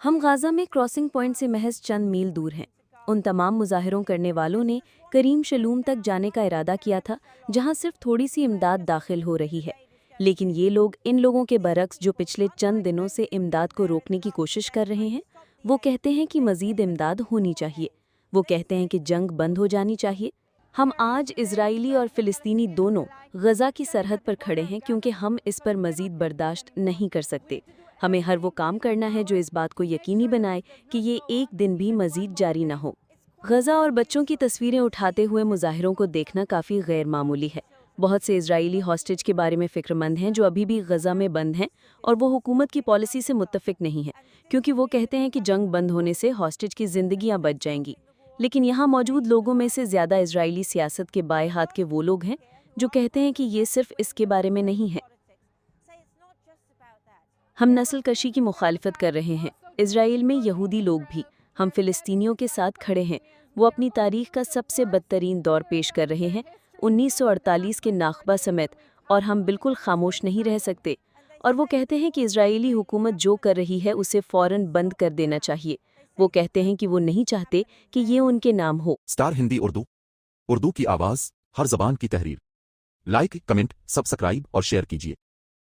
ہم غازہ میں crossing point سے محض چند میل دور ہیں۔ ان تمام مظاہروں کرنے والوں نے کریم شلوم تک جانے کا ارادہ کیا تھا جہاں صرف تھوڑی سی امداد داخل ہو رہی ہے، لیکن یہ لوگ ان لوگوں کے برعکس جو پچھلے چند دنوں سے امداد کو روکنے کی کوشش کر رہے ہیں، وہ کہتے ہیں کہ مزید امداد ہونی چاہیے، وہ کہتے ہیں کہ جنگ بند ہو جانی چاہیے۔ ہم آج اسرائیلی اور فلسطینی دونوں غزہ کی سرحد پر کھڑے ہیں کیونکہ ہم اس پر مزید برداشت نہیں کر سکتے۔ ہمیں ہر وہ کام کرنا ہے جو اس بات کو یقینی بنائے کہ یہ ایک دن بھی مزید جاری نہ ہو۔ غزہ اور بچوں کی تصویریں اٹھاتے ہوئے مظاہروں کو دیکھنا کافی غیر معمولی ہے۔ بہت سے اسرائیلی ہاسٹیج کے بارے میں فکر مند ہیں جو ابھی بھی غزہ میں بند ہیں اور وہ حکومت کی پالیسی سے متفق نہیں ہیں کیونکہ وہ کہتے ہیں کہ جنگ بند ہونے سے ہاسٹیج کی زندگیاں بچ جائیں گی۔ لیکن یہاں موجود لوگوں میں سے زیادہ اسرائیلی سیاست کے بائیں ہاتھ کے وہ لوگ ہیں جو کہتے ہیں کہ یہ صرف اس کے بارے میں نہیں ہے۔ ہم نسل کشی کی مخالفت کر رہے ہیں، اسرائیل میں یہودی لوگ بھی، ہم فلسطینیوں کے ساتھ کھڑے ہیں۔ وہ اپنی تاریخ کا سب سے بدترین دور پیش کر رہے ہیں، 1948 کے ناخبہ سمیت، اور ہم بالکل خاموش نہیں رہ سکتے۔ اور وہ کہتے ہیں کہ اسرائیلی حکومت جو کر رہی ہے اسے فوراً بند کر دینا چاہیے۔ وہ کہتے ہیں کہ وہ نہیں چاہتے کہ یہ ان کے نام ہو۔ اسٹار ہندی اردو کی آواز، ہر زبان کی تحریر۔ لائک، کمنٹ، سبسکرائب اور شیئر کیجیے۔